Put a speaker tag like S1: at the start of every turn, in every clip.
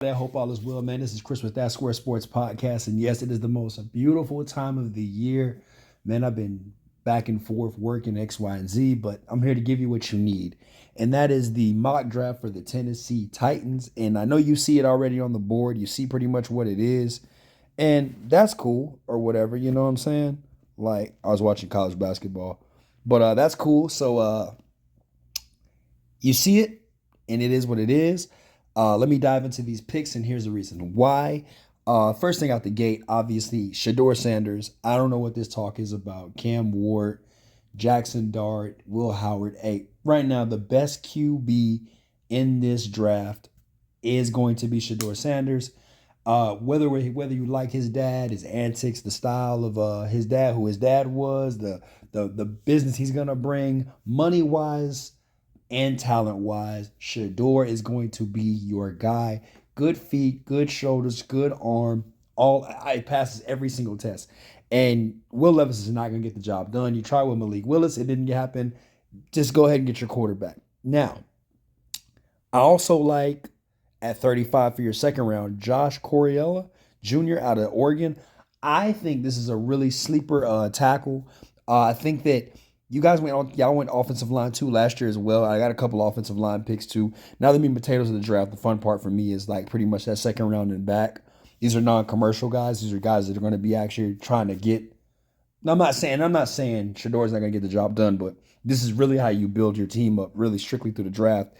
S1: I hope all is well, man. This is Chris with That Square Sports Podcast. And yes, it is the most beautiful time of the year. Man, I've been back and forth working X, Y, and Z, but I'm here to give you what you need. And that is the mock draft for the Tennessee Titans. And I know you see it already on the board. You see pretty much what it is. And that's cool or whatever. You know what I'm saying? Like, I was watching college basketball. But that's cool. So you see it, and it is what it is. Let me dive into these picks, and here's the reason why. First thing out the gate, obviously, Shador Sanders. I don't know what this talk is about. Cam Ward, Jackson Dart, Will Howard. Hey, right now, the best QB in this draft is going to be Shador Sanders. Whether you like his dad, his antics, the style of his dad, who his dad was, the business he's gonna bring, money wise and talent wise, Shador is going to be your guy. Good feet, good shoulders, good arm. All it passes every single test. And Will Levis is not going to get the job done. You try with Malik Willis, it didn't happen. Just go ahead and get your quarterback. Now, I also like at 35 for your second round, Josh Coriella Jr. out of Oregon. I think this is a really sleeper tackle. I think that y'all went offensive line too last year as well. I got a couple offensive line picks too. Now the meat and potatoes of the draft. The fun part for me is like pretty much that second round and back. These are non-commercial guys. These are guys that are going to be actually trying to get. I'm not saying Shador's not going to get the job done, but this is really how you build your team up, really strictly through the draft.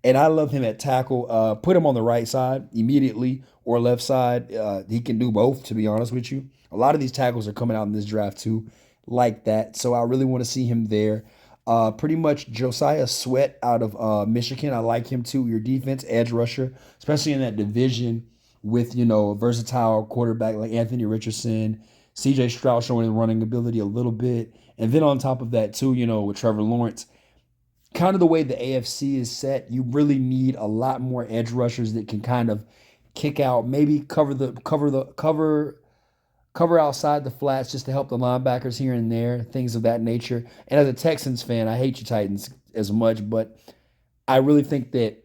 S1: And I love him at tackle. Put him on the right side immediately or left side. He can do both, to be honest with you. A lot of these tackles are coming out in this draft too, like that. So I really want to see him there. Pretty much Josiah Sweat out of Michigan. I like him too. Your defense, edge rusher, especially in that division with, a versatile quarterback like Anthony Richardson, CJ Stroud showing running ability a little bit. And then on top of that too, with Trevor Lawrence, kind of the way the AFC is set, you really need a lot more edge rushers that can kind of kick out, maybe cover outside the flats just to help the linebackers here and there, things of that nature. And as a Texans fan, I hate you Titans as much, but I really think that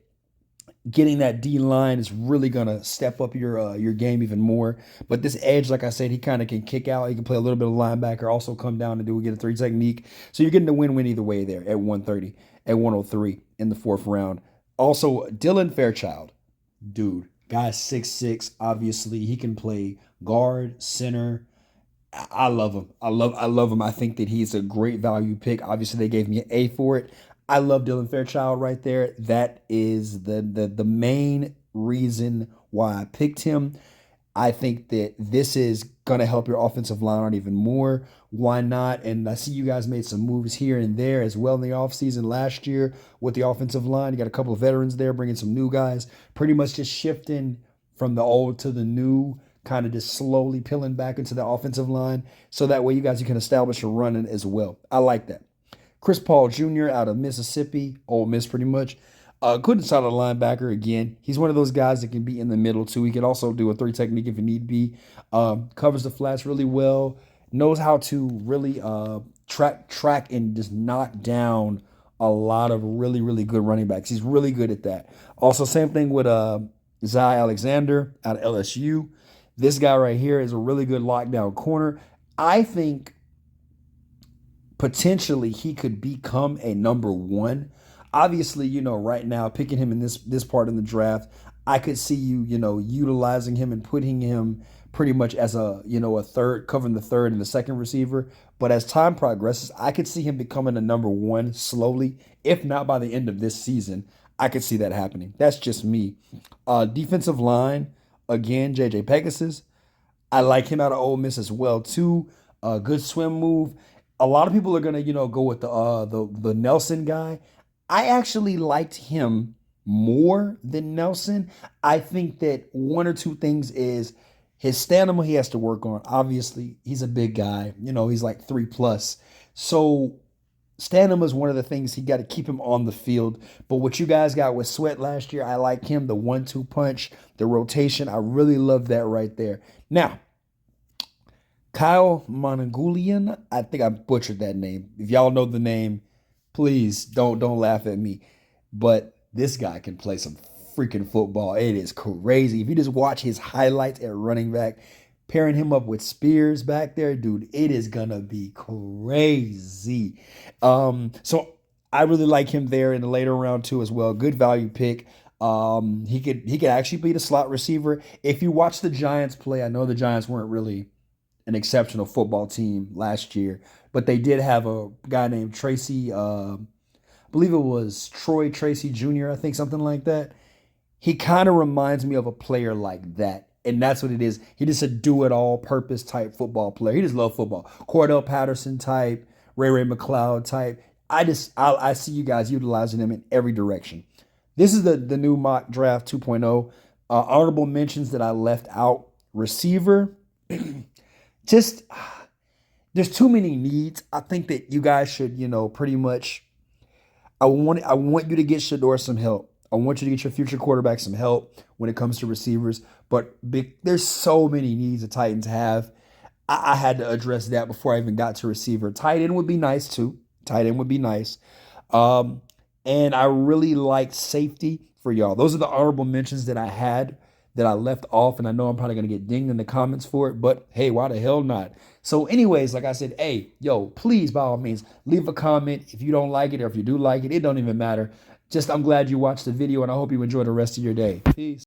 S1: getting that D line is really gonna step up your game even more. But this edge, like I said, he kind of can kick out. He can play a little bit of linebacker, also come down and get a three technique. So you're getting a win-win either way there at 130, at 103 in the fourth round. Also, Dylan Fairchild, dude, guy's 6'6". Obviously, he can play guard, center. I love him. I love him. I think that he's a great value pick. Obviously, they gave me an A for it. I love Dylan Fairchild right there. That is the main reason why I picked him. I think that this is gonna help your offensive line out even more. Why not? And I see you guys made some moves here and there as well in the offseason last year with the offensive line. You got a couple of veterans there, bringing some new guys, pretty much just shifting from the old to the new, kind of just slowly peeling back into the offensive line. So that way you can establish a running as well. I like that. Chris Paul Jr. out of Mississippi, Ole Miss pretty much. Good inside of the linebacker again. He's one of those guys that can be in the middle too. He can also do a three technique if it need be. Covers the flats really well. Knows how to really track and just knock down a lot of really, really good running backs. He's really good at that. Also, same thing with Zai Alexander out of LSU. This guy right here is a really good lockdown corner. I think potentially he could become a number one. Obviously, right now picking him in this part in the draft, I could see you, utilizing him and putting him pretty much as a third, covering the third and the second receiver. But as time progresses, I could see him becoming a number one slowly, if not by the end of this season. I could see that happening. That's just me. Defensive line, again, JJ Pegasus. I like him out of Ole Miss as well too. Good swim move. A lot of people are gonna, go with the Nelson guy. I actually liked him more than Nelson. I think that one or two things is his stamina he has to work on. Obviously, he's a big guy. He's like 3+. So stamina is one of the things he got to keep him on the field. But what you guys got with Sweat last year, I like him. The 1-2 punch, the rotation. I really love that right there. Now, Kyle Monagulian, I think I butchered that name. If y'all know the name, please don't laugh at me. But this guy can play some freaking football. It is crazy. If you just watch his highlights at running back, pairing him up with Spears back there, dude, it is gonna be crazy. So I really like him there in the later round too as well. Good value pick. He could actually be the slot receiver. If you watch the Giants play, I know the Giants weren't really an exceptional football team last year, but they did have a guy named Tracy. I believe it was Troy Tracy Jr. I think something like that. He kind of reminds me of a player like that. And that's what it is. He just a do-it-all purpose type football player. He just loves football. Cordell Patterson type, Ray McLeod type. I see you guys utilizing him in every direction. This is the new mock draft 2.0. Honorable mentions that I left out. Receiver. Just there's too many needs. I think that you guys should, pretty much. I want you to get Shador some help. I want you to get your future quarterback some help when it comes to receivers. But there's so many needs the Titans have. I had to address that before I even got to receiver. Tight end would be nice too. Tight end would be nice. Um, and I really liked safety for y'all. Those are the honorable mentions that I had that I left off. And I know I'm probably going to get dinged in the comments for it. But hey, why the hell not? So anyways, like I said, hey, yo, please, by all means, leave a comment if you don't like it or if you do like it. It don't even matter. Just I'm glad you watched the video and I hope you enjoy the rest of your day. Peace.